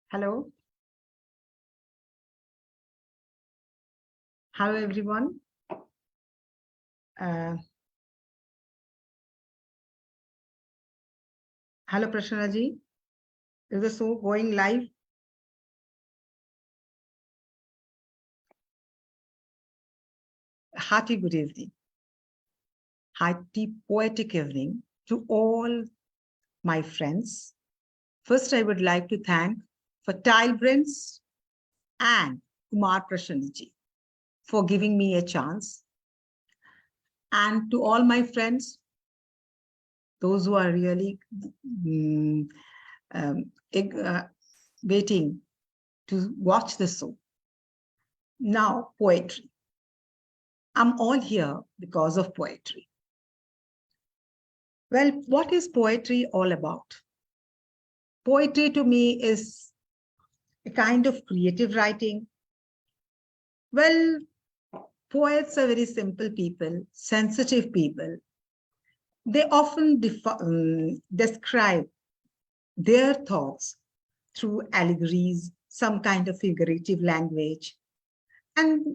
Hello. Hello, everyone. Hello, Prashna ji. Is the show going live? Hearty good evening. Hearty poetic evening to all my friends. First, I would like to thank Fertile Brains and Kumar Prashna ji for giving me a chance. And to all my friends, those who are really waiting to watch the show. Now, poetry. I'm all here because of poetry. Well, what is poetry all about? Poetry to me is a kind of creative writing. Well, poets are very simple people, sensitive people. They often describe their thoughts through allegories, some kind of figurative language, and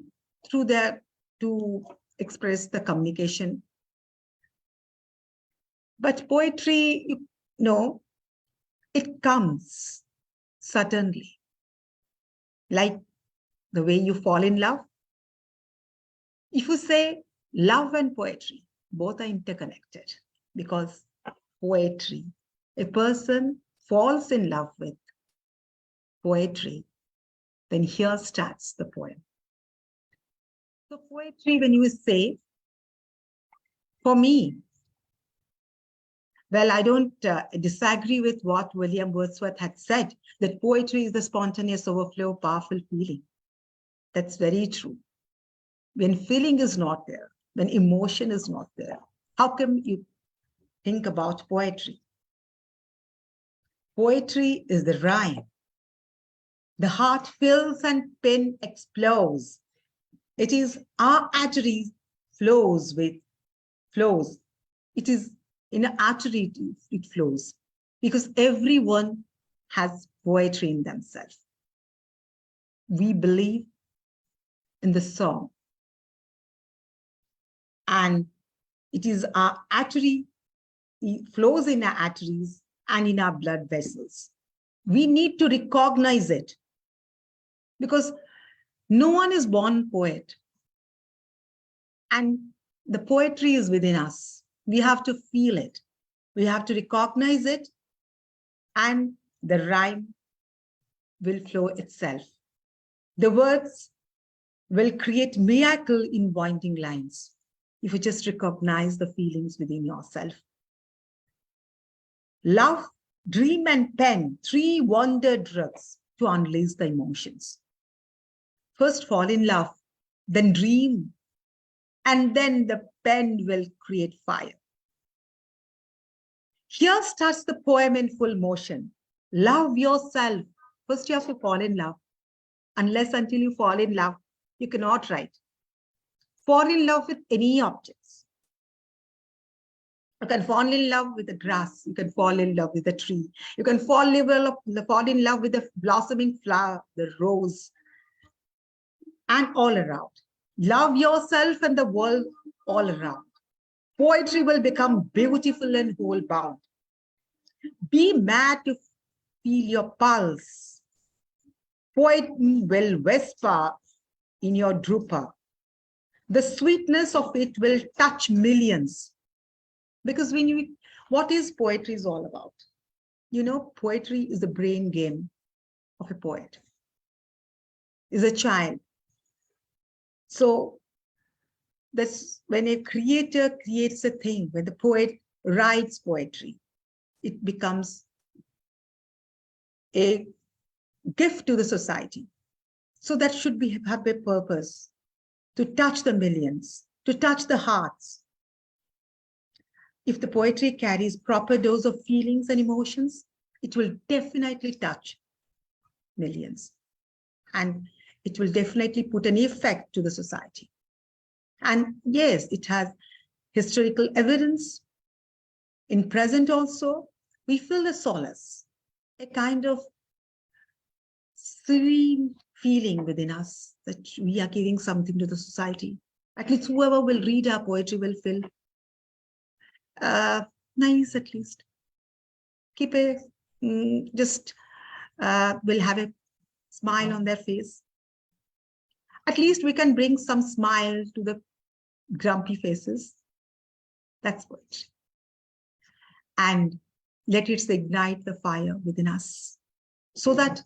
through their to express the communication. But poetry, it comes suddenly, like the way you fall in love. If you say love and poetry, both are interconnected because poetry, a person falls in love with poetry, then here starts the poem. So poetry, when you say, for me, well, I don't disagree with what William Wordsworth had said, that poetry is the spontaneous overflow of powerful feeling. That's very true. When feeling is not there, when emotion is not there, how can you think about poetry? Poetry is the rhyme. The heart fills and pen explodes. It is our arteries flows. It is in an artery it flows because everyone has poetry in themselves. We believe in the song. And it is our artery, it flows in our arteries and in our blood vessels. We need to recognize it because no one is born poet. And the poetry is within us. We have to feel it. We have to recognize it, and the rhyme will flow itself. The words will create miracle in winding lines if you just recognize the feelings within yourself. Love, dream, and pen, three wonder drugs to unleash the emotions. First fall in love, then dream, and then the pen will create fire. Here starts the poem in full motion. Love yourself. First you have to fall in love. Unless until you fall in love, you cannot write. Fall in love with any objects. You can fall in love with the grass. You can fall in love with the tree. You can fall in love with the blossoming flower, the rose, and all around. Love yourself and the world all around. Poetry will become beautiful and whole-bound. Be mad to feel your pulse. Poet will whisper in your drooper. The sweetness of it will touch millions. Because what is poetry is all about? Poetry is the brain game of a poet, is a child. So that's when a creator creates a thing, when the poet writes poetry, it becomes a gift to the society. So that should have a purpose to touch the millions, to touch the hearts. If the poetry carries proper dose of feelings and emotions, it will definitely touch millions. And it will definitely put an effect to the society. And yes, it has historical evidence. In present also, we feel the solace, a kind of serene feeling within us that we are giving something to the society. At least whoever will read our poetry will feel nice, at least. Keep a, just will have a smile on their face. At least we can bring some smile to the grumpy faces. That's poetry. And let it ignite the fire within us so that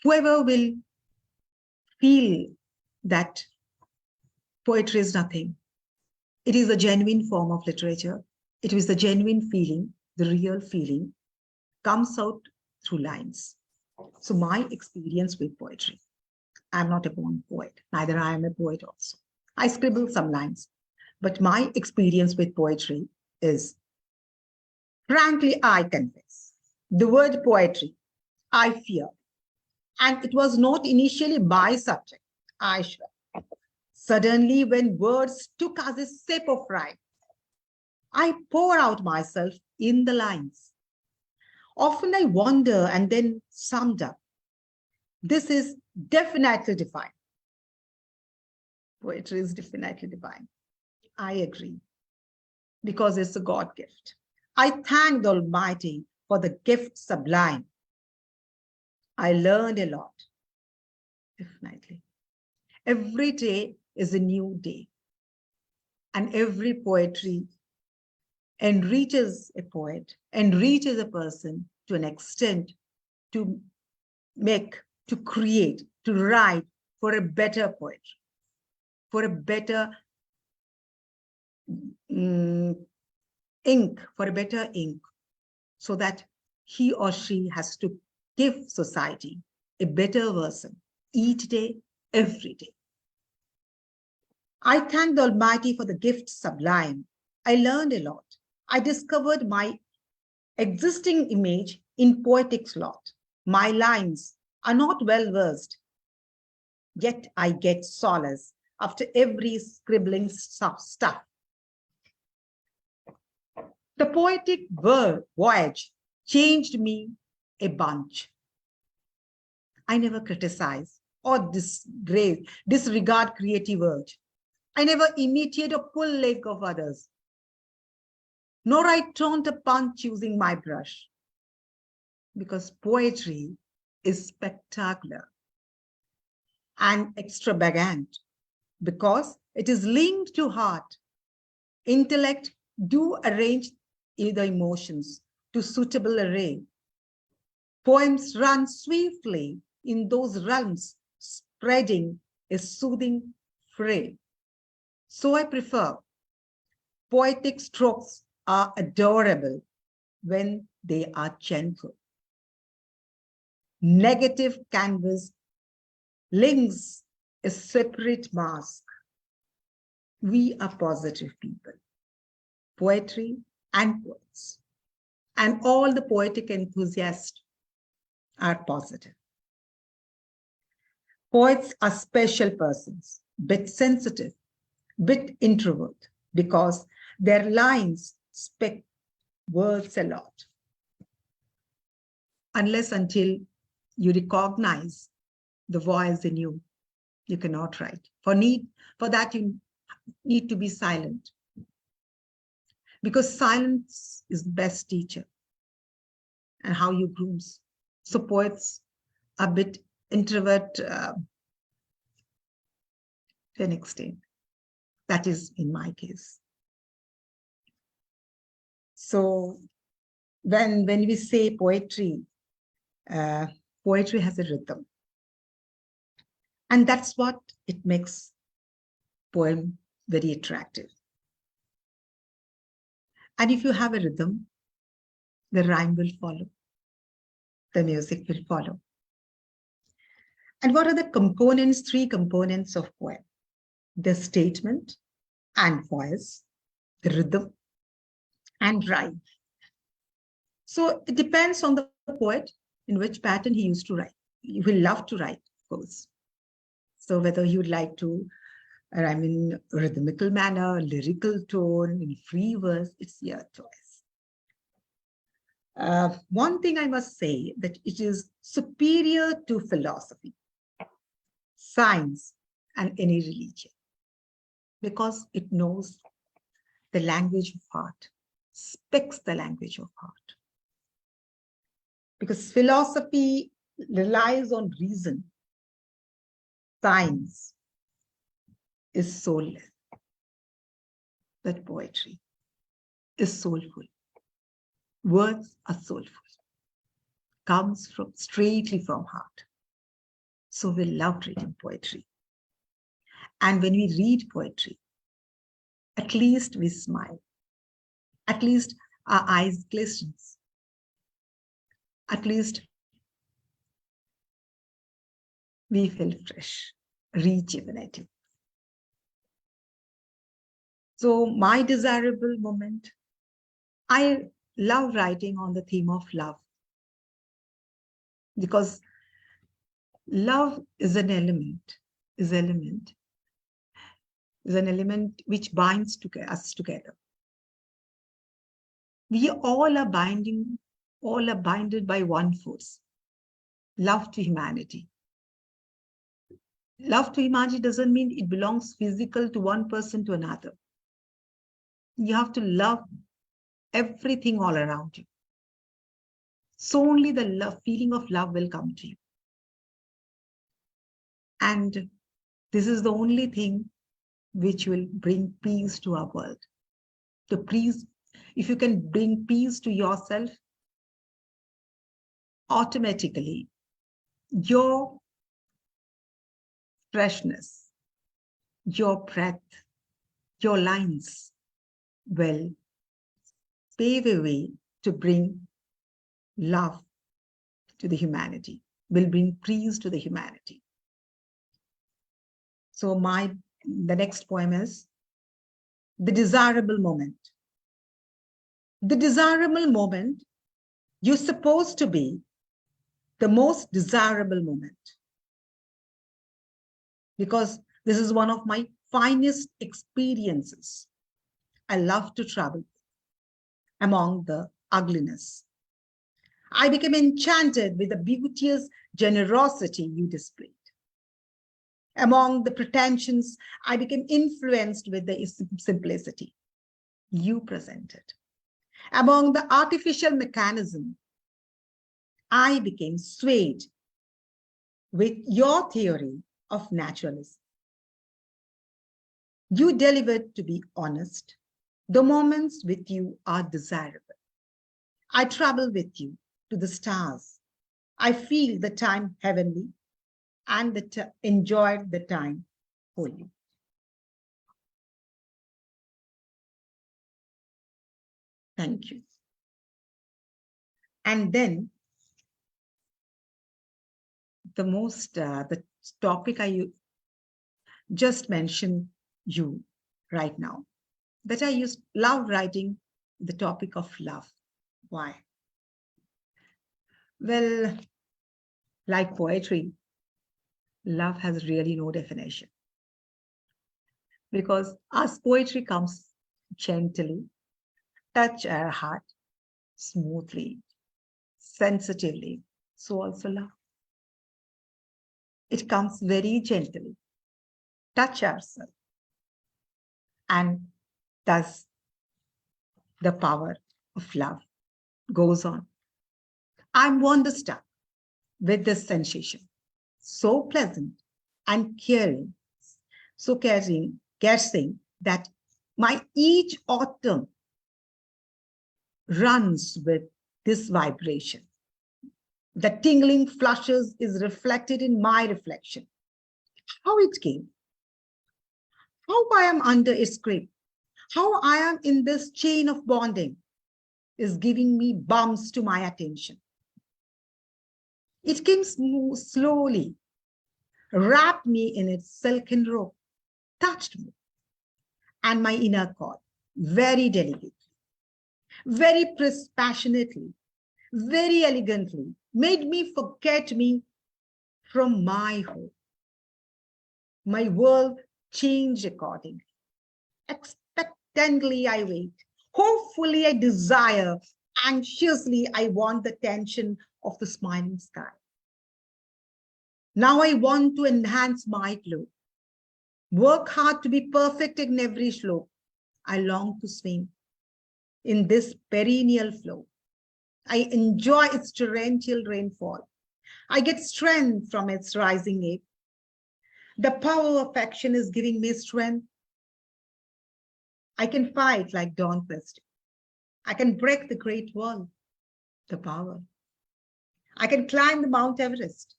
whoever will feel that poetry is nothing. It is a genuine form of literature. It is the genuine feeling, the real feeling comes out through lines. So my experience with poetry, I'm not a born poet, neither I am a poet also. I scribble some lines, but my experience with poetry is, frankly, I confess, the word poetry, I fear. And it was not initially my subject, I swear. Suddenly, when words took as a sip of rhyme, I pour out myself in the lines. Often I wonder and then summed up. This is definitely divine. Poetry is definitely divine. I agree, because it's a God gift. I thank the Almighty for the gift sublime. I learned a lot, definitely. Every day is a new day. And every poetry enriches a poet, enriches a person to an extent to make, to create, to write for a better poetry, for a better ink, for a better ink, so that he or she has to give society a better version each day, every day. I thank the Almighty for the gift sublime. I learned a lot. I discovered my existing image in poetic slot. My lines are not well versed, yet I get solace after every scribbling stuff. The poetic voyage changed me a bunch. I never criticize or disregard creative urge. I never imitate or pull leg of others, nor I taunt a punch using my brush. Because poetry is spectacular and extravagant, because it is linked to heart. Intellect do arrange the emotions to suitable array. Poems run swiftly in those realms, spreading a soothing fray. So I prefer poetic strokes are adorable when they are gentle. Negative canvas links a separate mask. We are positive people, poetry and poets, and all the poetic enthusiasts are positive. Poets are special persons, bit sensitive, bit introvert, because their lines speak words a lot. Unless until you recognize the voice in you, you cannot write. For that, you need to be silent. Because silence is the best teacher and how you grooms. So poets are a bit introvert to an extent. That is in my case. So when we say poetry, poetry has a rhythm. And that's what it makes poem very attractive. And if you have a rhythm, the rhyme will follow. The music will follow. And what are the components, three components of poem? The statement and voice, the rhythm, and rhyme. So it depends on the poet in which pattern he used to write. You will love to write, of course. So whether you would like to rhyme in rhythmical manner, lyrical tone, in free verse, it's your choice. One thing I must say that it is superior to philosophy, science, and any religion because it knows the language of heart, speaks the language of heart. Because philosophy relies on reason, science is soulless, but poetry is soulful. Words are soulful, comes from straightly from heart. So we love reading poetry. And when we read poetry, at least we smile. At least our eyes glisten. At least we feel fresh, rejuvenating. So my desirable moment, I love writing on the theme of love because love is an element, is an element which binds us together. We all are binded by one force, love to humanity. Love to humanity doesn't mean it belongs physical to one person to another. You have to love everything all around you. So only the feeling of love will come to you. And this is the only thing which will bring peace to our world. The peace, if you can bring peace to yourself, automatically your freshness, your breath, your lines will pave a way to bring love to the humanity, will bring peace to the humanity. So the next poem is The Desirable Moment. The desirable moment, you're supposed to be the most desirable moment. Because this is one of my finest experiences. I love to travel among the ugliness. I became enchanted with the beauteous generosity you displayed. Among the pretensions, I became influenced with the simplicity you presented. Among the artificial mechanism, I became swayed with your theory of naturalism. You delivered to be honest. The moments with you are desirable. I travel with you to the stars. I feel the time heavenly and enjoyed the time holy. Thank you. And then the topic I just mentioned you right now, that I love writing the topic of love. Why? Well, like poetry, love has really no definition. Because as poetry comes gently, touch our heart smoothly, sensitively, so also love. It comes very gently, touch ourselves, and thus the power of love goes on. I'm wonderstruck with this sensation, so pleasant and caring, so caring, guessing that my each autumn runs with this vibration. The tingling flushes is reflected in my reflection. How it came, how I am under its grip, how I am in this chain of bonding is giving me bumps to my attention. It came slowly, wrapped me in its silken robe, touched me and my inner cord very delicately, very passionately, very elegantly, made me forget me from my home. My world changed accordingly. Expectantly I wait. Hopefully I desire Anxiously, I want the tension of the smiling sky. Now I want to enhance my glow. Work hard to be perfect in every slope. I long to swim in this perennial flow. I enjoy its torrential rainfall. I get strength from its rising ebb. The power of action is giving me strength. I can fight like Dawn Quest. I can break the great wall. The power. I can climb the Mount Everest.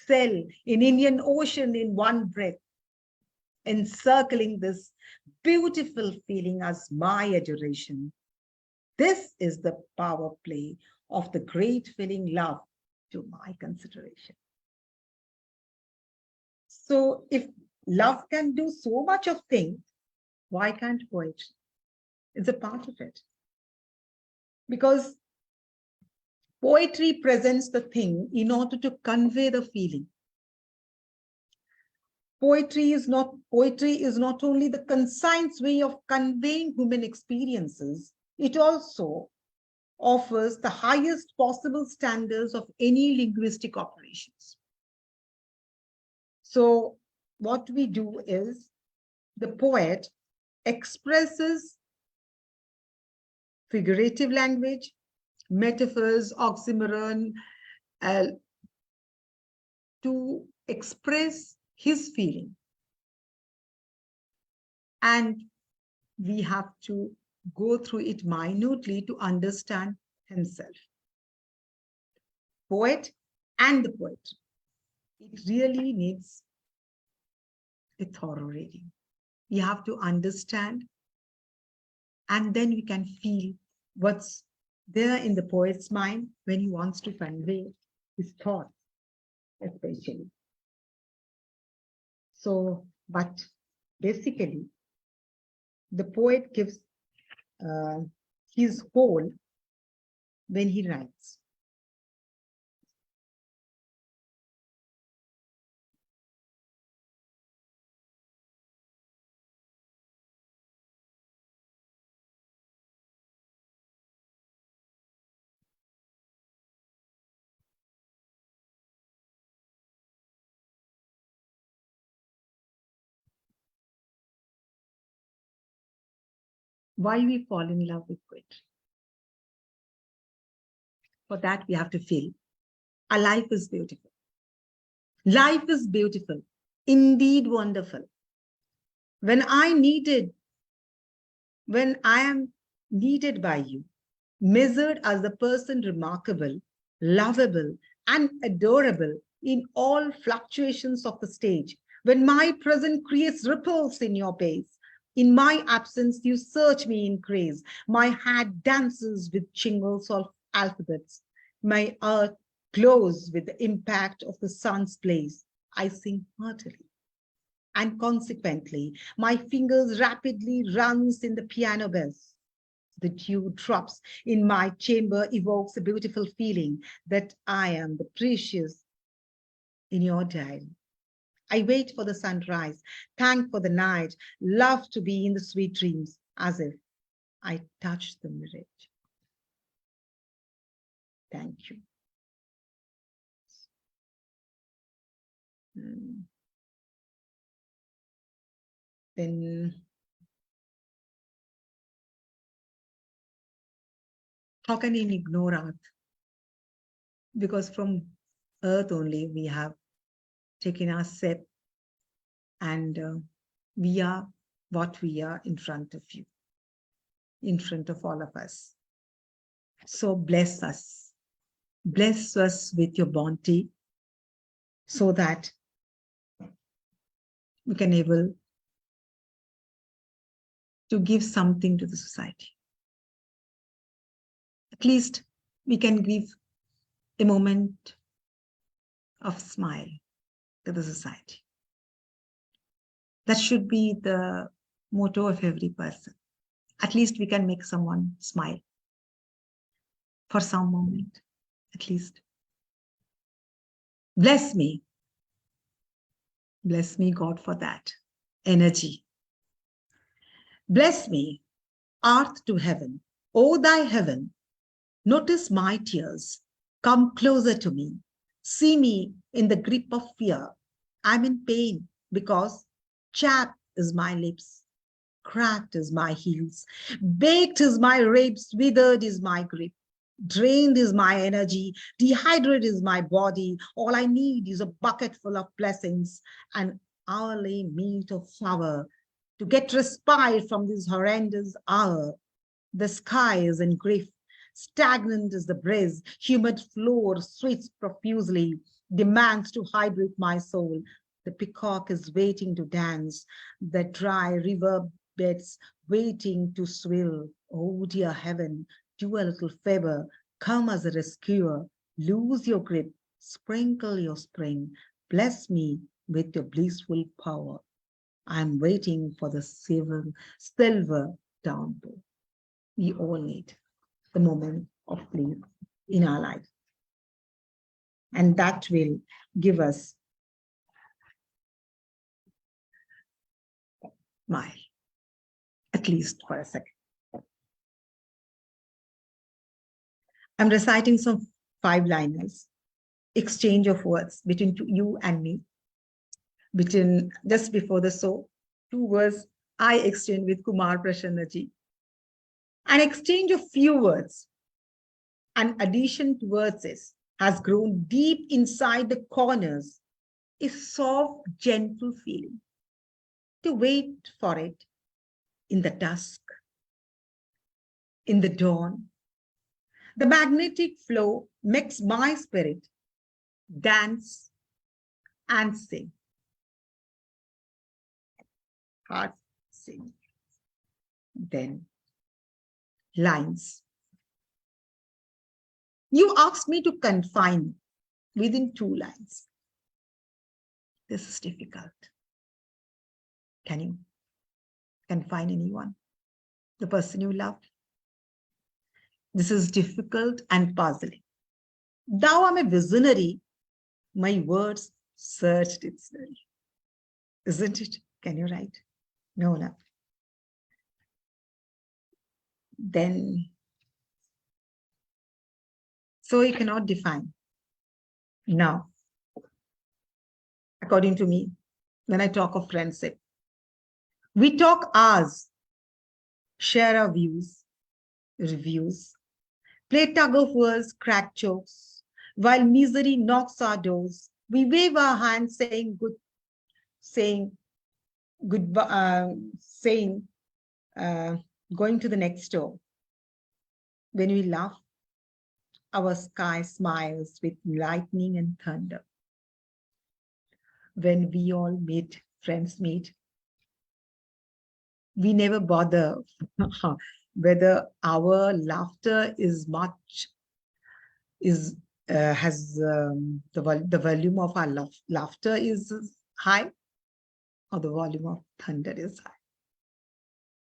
Sail in Indian Ocean in one breath. Encircling this beautiful feeling as my adoration. This is the power play of the great feeling love to my consideration. So if love can do so much of things, why can't poetry? It's a part of it. Because poetry presents the thing in order to convey the feeling. Poetry is not only the concise way of conveying human experiences, it also offers the highest possible standards of any linguistic operations. So what we do is the poet expresses figurative language, metaphors, oxymoron, to express his feeling. And we have to go through it minutely to understand himself. Poet and the poet. It really needs a thorough reading. We have to understand, and then we can feel what's there in the poet's mind when he wants to convey his thoughts, especially. So, but basically, the poet gives his whole when he writes. Why we fall in love with poetry? For that, we have to feel our life is beautiful. Life is beautiful, indeed wonderful. When I am needed by you, measured as a person remarkable, lovable, and adorable in all fluctuations of the stage, when my presence creates ripples in your pace, in my absence, you search me in praise. My heart dances with jingles of alphabets. My earth glows with the impact of the sun's blaze. I sing heartily. And consequently, my fingers rapidly runs in the piano bass. The dew drops in my chamber evokes a beautiful feeling that I am the precious in your diary. I wait for the sunrise, thank for the night, love to be in the sweet dreams, as if I touch the mirage. Thank you. Then how can you ignore Earth? Because from Earth only we have taken our step, and we are what we are in front of you, in front of all of us. So bless us with your bounty, so that we can able to give something to the society. At least we can give a moment of smile to the society. That should be the motto of every person. At least we can make someone smile for some moment, at least. Bless me, God, for that energy. Bless me, earth to heaven, O thy heaven, Notice my tears. Come closer to me. See me in the grip of fear. I'm in pain because chapped is my lips, cracked is my heels, baked is my ribs, withered is my grip. Drained is my energy, dehydrated is my body. All I need is a bucket full of blessings, an hourly meat of flour to get respite from this horrendous hour. The sky is in grief. Stagnant is the breeze. Humid floor sweats profusely, demands to hydrate my soul. The peacock is waiting to dance. The dry river beds waiting to swill. Oh, dear heaven, do a little favor. Come as a rescuer. Lose your grip. Sprinkle your spring. Bless me with your blissful power. I'm waiting for the silver downpour. We all need the moment of please in our life. And that will give us smile, at least for a second. I'm reciting some 5-liners, exchange of words between you and me. Between just before the show, 2 words I exchanged with Kumar Prasannaji. An exchange of few words, an addition to words has grown deep inside the corners, a soft, gentle feeling. To wait for it in the dusk, in the dawn. The magnetic flow makes my spirit dance and sing. Heart sing. Then lines. You asked me to confine within 2 lines. This is difficult. Can you confine anyone? The person you love? This is difficult and puzzling. Thou art a visionary, my words searched dictionary. Isn't it? Can you write? No, no. Then, so you cannot define. Now, according to me, when I talk of friendship, we talk ours, share our views, reviews, play tug of wars, crack jokes, while misery knocks our doors. We wave our hands saying goodbye, going to the next door. When we laugh, our sky smiles with lightning and thunder. When we all meet, friends meet, we never bother whether our laughter is the volume of our laughter is high or the volume of thunder is high.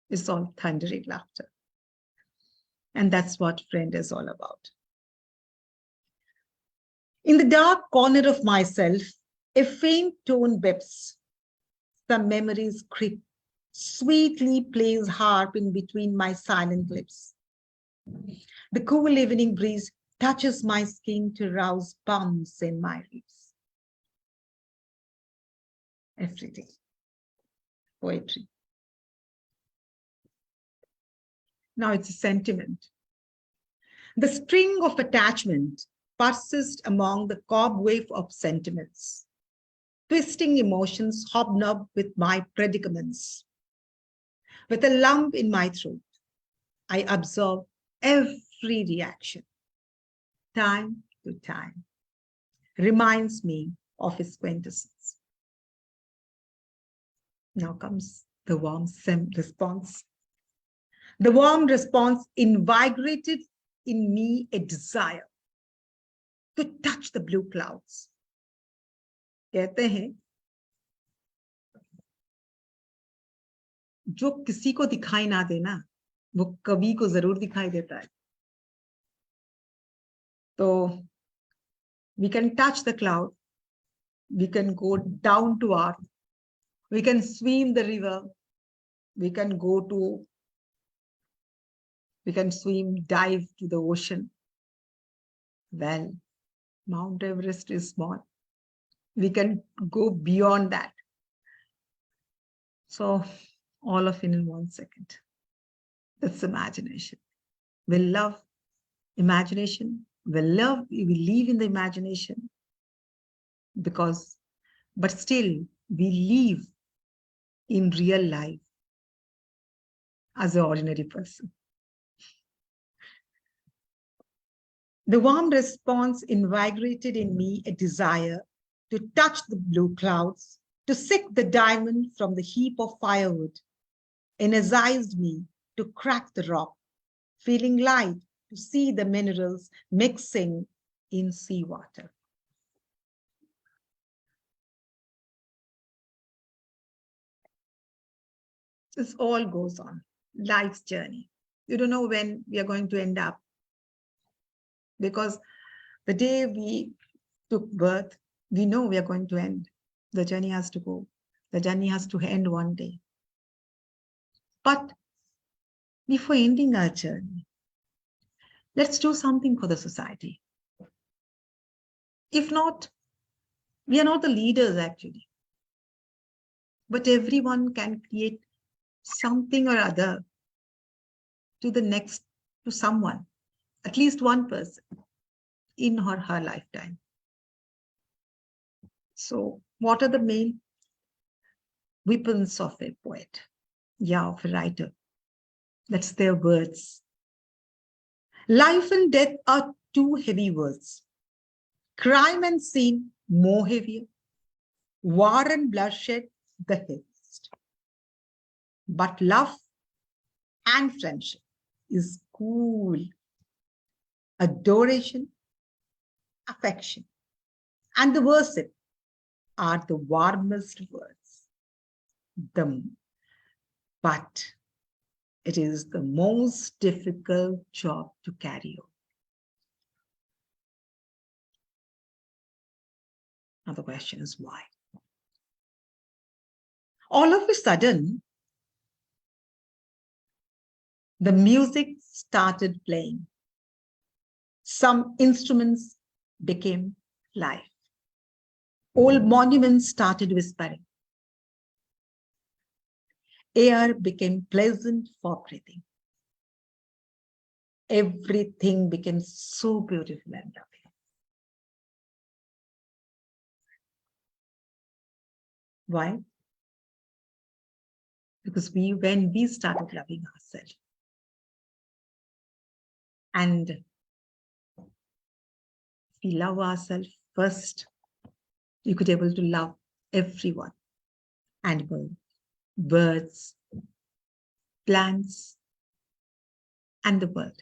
It's all thundering laughter. And that's what friend is all about. In the dark corner of myself, a faint tone beps. Some memories creep, sweetly plays harp in between my silent lips. The cool evening breeze touches my skin to rouse bumps in my ribs. Everything. Poetry. Now it's a sentiment. The string of attachment persists among the cobweb of sentiments. Twisting emotions hobnob with my predicaments. With a lump in my throat, I absorb every reaction. Time to time, reminds me of his quintessence. Now comes the warm response. The warm response invigorated in me a desire to touch the blue clouds. कहते हैं जो किसी को दिखाई ना देना वो कवि को जरूर दिखाई देता है. So we can touch the cloud, we can go down to earth, we can swim the river, we can swim, dive to the ocean, Well, Mount Everest is small. We can go beyond that. So, all of it in 1 second. That's imagination. We love imagination. We live in the imagination because, but still, we live in real life as an ordinary person. The warm response invigorated in me a desire to touch the blue clouds, to sift the diamond from the heap of firewood, energized me to crack the rock, feeling light to see the minerals mixing in seawater. This all goes on, life's journey. You don't know when we are going to end up, because the day we took birth, we know we are going to end. The journey has to go. The journey has to end one day. But before ending our journey, let's do something for the society. If not, we are not the leaders actually, but everyone can create something or other to the next, to someone, at least one person in or her lifetime. So what are the main weapons of a poet? Yeah, of a writer. That's their words. Life and death are two heavy words. Crime and sin more heavier. War and bloodshed the heaviest. But love and friendship is cool. Adoration, affection, and the worship are the warmest words. But it is the most difficult job to carry on. Now the question is why? All of a sudden, the music started playing. Some instruments became live. Old monuments started whispering. Air became pleasant for breathing. Everything became so beautiful and lovely. Why? Because when we started loving ourselves, and we love ourselves first, you could be able to love everyone, animals, birds, plants, and the world.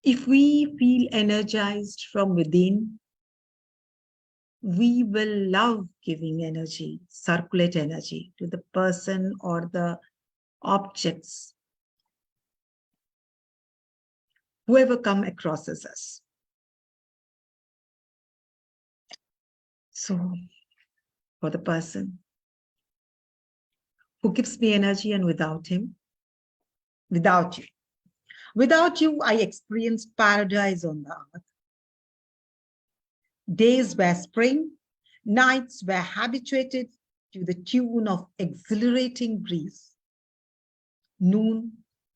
If we feel energized from within, we will love giving energy, circulate energy to the person or the objects, whoever come across as us. So, for the person who gives me energy, and without him, without you, I experience paradise on the earth. Days were spring, nights were habituated to the tune of exhilarating breeze. Noon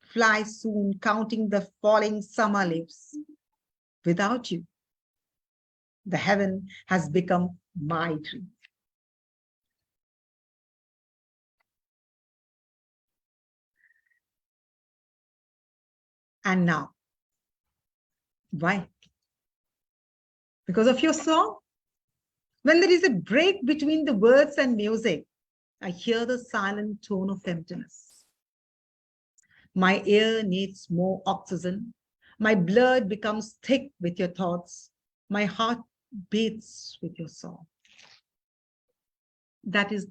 flies soon, counting the falling summer leaves. Without you, the heaven has become my dream. And now, why? Because of your song? When there is a break between the words and music, I hear the silent tone of emptiness. My ear needs more oxygen. My blood becomes thick with your thoughts. My heart beats with your song. That is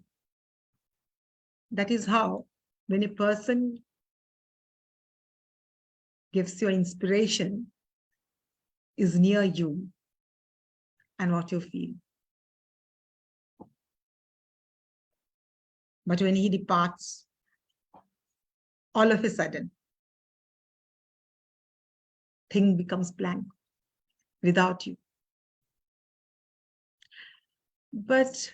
how, when a person gives you inspiration, is near you and what you feel. But when he departs, all of a sudden, thing becomes blank without you. But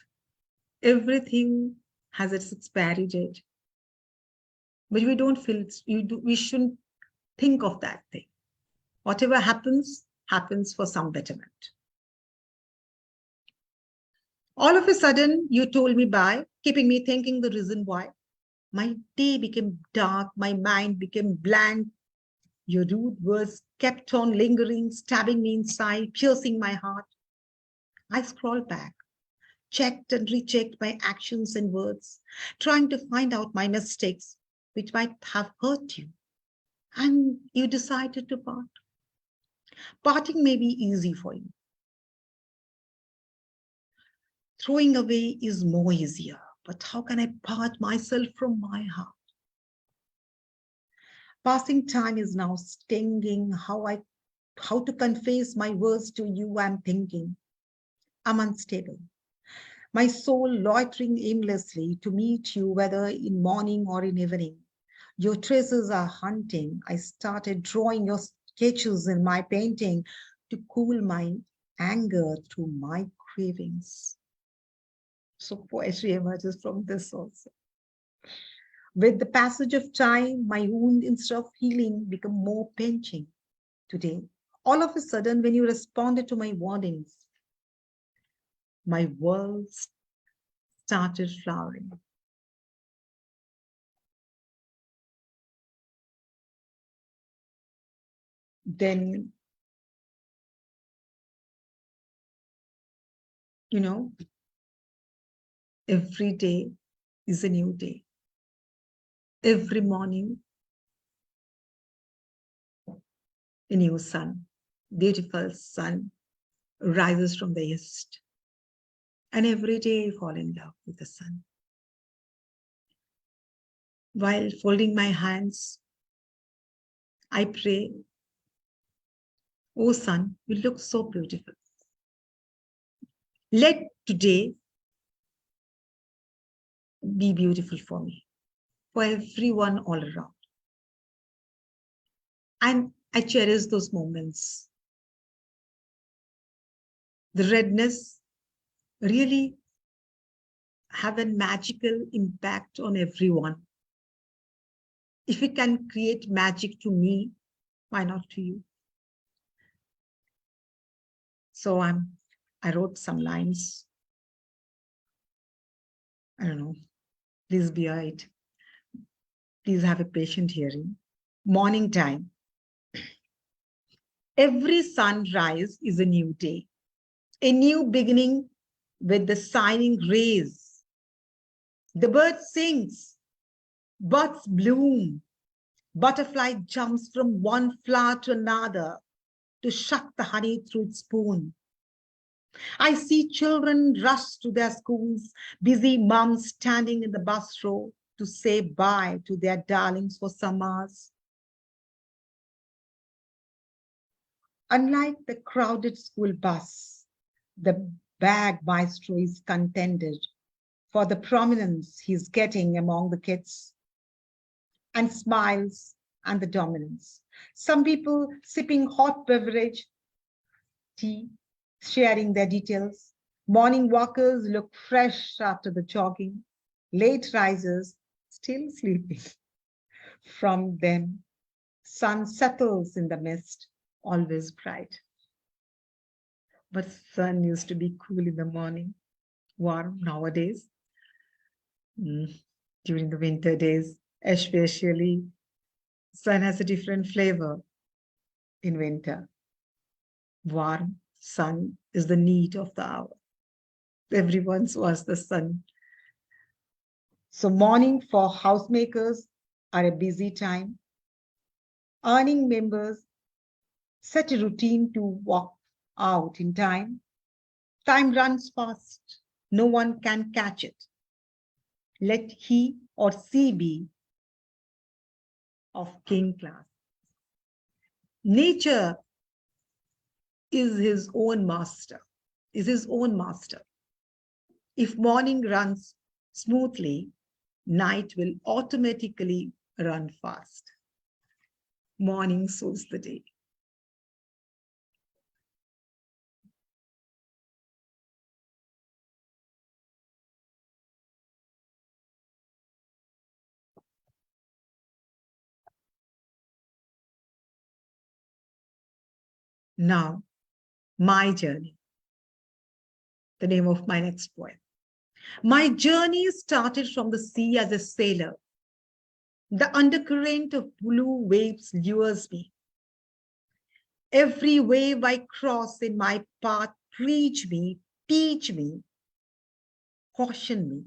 everything has its expiry date. But we don't feel we shouldn't think of that thing. Whatever happens, happens for some betterment. All of a sudden, you told me bye, keeping me thinking the reason why. My day became dark, my mind became blank. Your rude words kept on lingering, stabbing me inside, piercing my heart. I scrolled back, checked and rechecked my actions and words, trying to find out my mistakes, which might have hurt you. And you decided to part. Parting may be easy for you. Throwing away is more easier. But how can I part myself from my heart? Passing time is now stinging how to confess my words to you. I'm thinking. I'm unstable. My soul loitering aimlessly to meet you, whether in morning or in evening. Your traces are hunting. I started drawing your sketches in my painting to cool my anger through my cravings. So poetry emerges from this also. With the passage of time, my wound, instead of healing, became more pinching. Today, all of a sudden, when you responded to my warnings, my world started flowering. Then, every day is a new day. Every morning, a new sun, beautiful sun rises from the east. And every day I fall in love with the sun. While folding my hands, I pray, oh sun, you look so beautiful. Let today be beautiful for me, for everyone all around. And I cherish those moments. The redness really have a magical impact on everyone. If it can create magic to me, why not to you? So I wrote some lines. I don't know. Please bear it. Please have a patient hearing. Morning time. Every sunrise is a new day, a new beginning with the shining rays. The bird sings, buds bloom, butterfly jumps from one flower to another to suck the honey through its spoon. I see children rush to their schools, busy moms standing in the bus row to say bye to their darlings for some hours. Unlike the crowded school bus, the bag maestro is contented for the prominence he's getting among the kids and smiles and the dominance. Some people sipping hot beverage, tea, sharing their details. Morning walkers look fresh after the jogging. Late risers still sleeping. From them, sun settles in the mist, always bright. But sun used to be cool in the morning, warm nowadays. During the winter days, especially, sun has a different flavor in winter. Warm sun is the need of the hour. Everyone's was the sun. So morning for housemakers are a busy time. Earning members set a routine to walk out in time. Time runs fast. No one can catch it. Let he or she be of king class. Nature is his own master, If morning runs smoothly, night will automatically run fast. Morning suits the day. Now, my journey, the name of my next poem. My journey started from the sea as a sailor. The undercurrent of blue waves lures me. Every wave I cross in my path, preach me, teach me, caution me,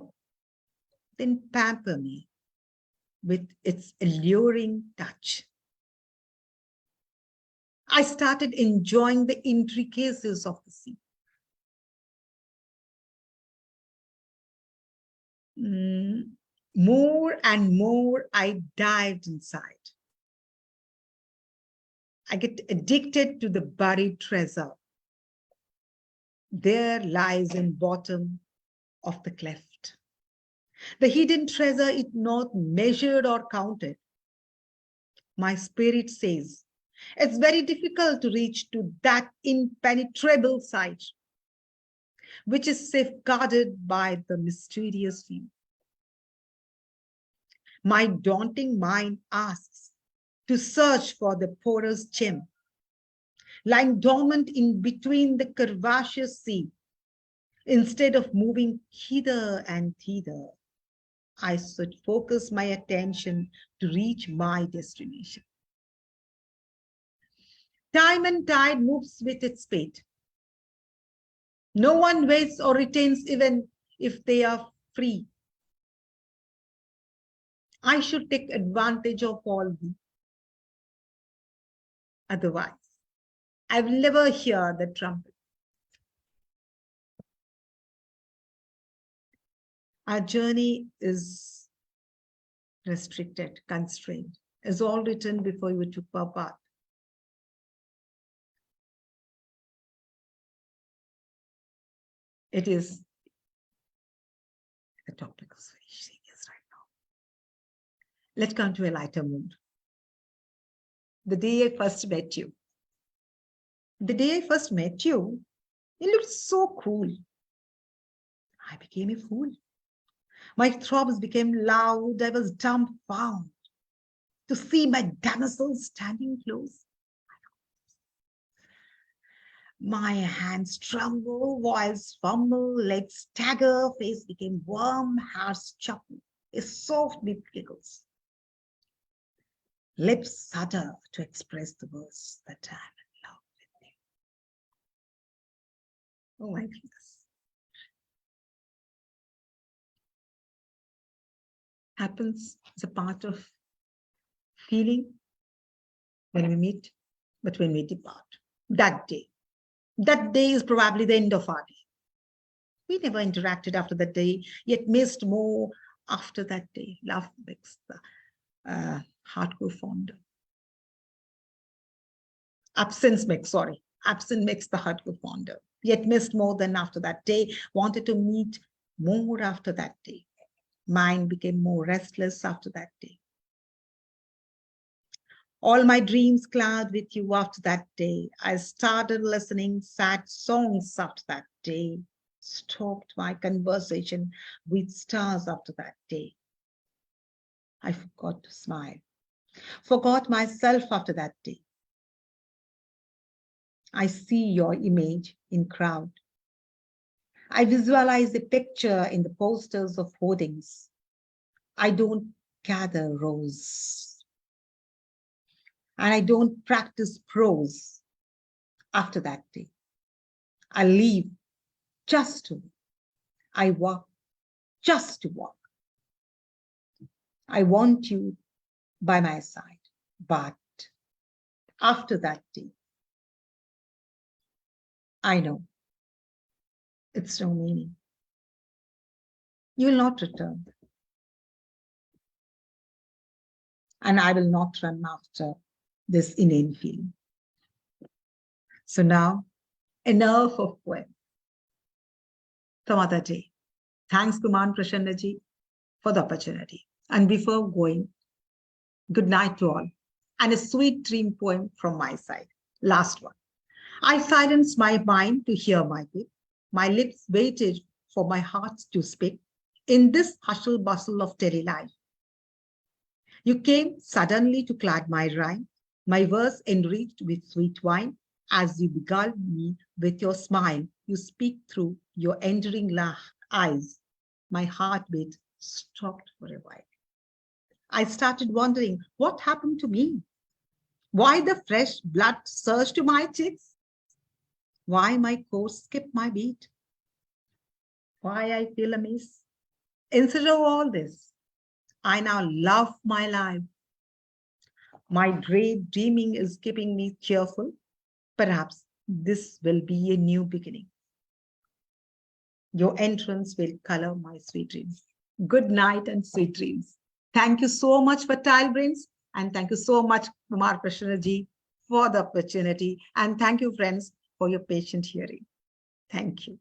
then pamper me with its alluring touch. I started enjoying the intricacies of the sea. More and more, I dived inside. I get addicted to the buried treasure. There lies in bottom of the cleft. The hidden treasure is not measured or counted. My spirit says, it's very difficult to reach to that impenetrable site, which is safeguarded by the mysterious view. My daunting mind asks to search for the porous gem, lying dormant in between the curvaceous sea. Instead of moving hither and thither, I should focus my attention to reach my destination. Time and tide moves with its fate. No one waits or retains even if they are free. I should take advantage of all these. Otherwise, I will never hear the trumpet. Our journey is restricted, constrained, is all written before you took our path. It is the topic is very serious right now. Let's come to a lighter mood. The day I first met you. The day I first met you, you looked so cool. I became a fool. My throbs became loud. I was dumbfounded to see my damsel standing close. My hands tremble, voice fumble, legs stagger, face became warm, hearts chuckle, a soft lip giggles. Lips shudder to express the words that I'm in love with you. Oh my goodness. Happens as a part of feeling when we meet, but when we depart. That day is probably the end of our day. We never interacted after that day, yet missed more after that day. Love makes the heart grow fonder. Absence makes the heart grow fonder. Yet missed more than after that day. Wanted to meet more after that day. Mind became more restless after that day. All my dreams cloud with you after that day. I started listening sad songs after that day. Stopped my conversation with stars after that day. I forgot to smile. Forgot myself after that day. I see your image in crowd. I visualize the picture in the posters of hoardings. I don't gather rose. And I don't practice prose after that day. I leave just to live. I walk just to walk. I want you by my side, but after that day, I know it's no meaning. You will not return. And I will not run after this inane feeling. So now, enough of poem. Some other day. Thanks, Kuman Prashannaji, for the opportunity. And before going, good night to all. And a sweet dream poem from my side. Last one. I silenced my mind to hear my beat. My lips waited for my heart to speak in this hustle bustle of daily life. You came suddenly to clad my rhyme, my verse enriched with sweet wine. As you beguile me with your smile, you speak through your enduring eyes. My heartbeat stopped for a while. I started wondering what happened to me. Why the fresh blood surged to my cheeks? Why my course skipped my beat? Why I feel amiss? Instead of all this, I now love my life. My great dreaming is keeping me cheerful. Perhaps this will be a new beginning. Your entrance will color my sweet dreams. Good night and sweet dreams. Thank you so much for Tile Brains. And thank you so much, Kumar Prashanaji, for the opportunity. And thank you, friends, for your patient hearing. Thank you.